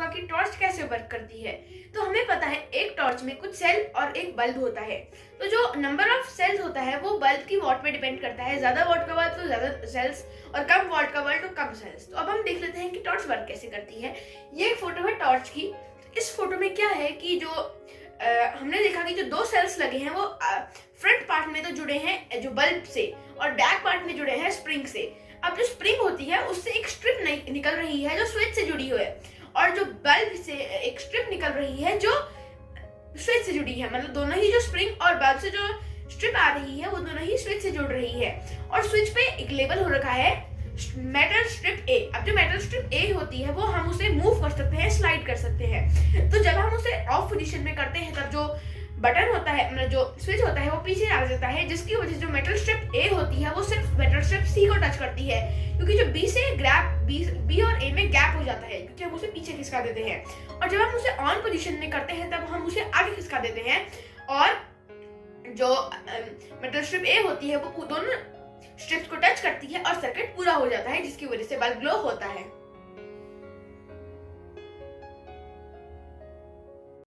होगा कि टॉर्च कैसे वर्क करती है। तो हमें पता है एक टॉर्च में कुछ सेल और एक बल्ब होता है। तो जो नंबर ऑफ सेल्स होता है वो बल्ब की वॉट पे डिपेंड करता है। ज्यादा वॉट का बल्ब तो ज्यादा सेल्स और कम वॉट का बल्ब तो कम सेल्स। तो अब हम देख लेते हैं कि टॉर्च वर्क कैसे करती है। ये एक फोटो है टॉर्च की। तो इस फोटो में क्या है कि जो हमने देखा कि जो दो सेल्स लगे हैं वो फ्रंट पार्ट में तो जुड़े हैं जो बल्ब से और बैक पार्ट में जुड़े हैं स्प्रिंग से। अब जो स्प्रिंग होती है उससे एक स्ट्रिप निकल रही है जो स्विच से जुड़ी हुई है, और जो बल्ब से एक स्ट्रिप निकल रही है जो स्विच से जुड़ी है। मतलब दोनों ही जो स्प्रिंग और बल्ब से जो स्ट्रिप आ रही है वो दोनों ही स्विच से जुड़ रही है। और स्विच पे एक लेबल हो रखा है मेटल स्ट्रिप ए। अब जो मेटल स्ट्रिप ए होती है वो हम उसे मूव कर सकते हैं, स्लाइड कर सकते हैं। तो जब हम उसे ऑफ पोजीशन में करते हैं तब जो बटन होता है, मतलब जो स्विच होता है वो पीछे आ जाता है, जिसकी वजह से जो मेटल स्ट्रिप ए होती है वो सिर्फ मेटल स्ट्रिप सी को टच करती है, क्योंकि जो बी से बी और ए में गैप हो जाता है क्योंकि हम उसे पीछे खिसका देते हैं। और जब हम उसे ऑन पोजीशन में करते हैं तब हम उसे आगे खिसका देते हैं और जो मेटल स्ट्रिप ए होती है वो दोनों स्ट्रिप्स को टच करती है और सर्किट पूरा हो जाता है, जिसकी वजह से बल्ब ग्लो होता है।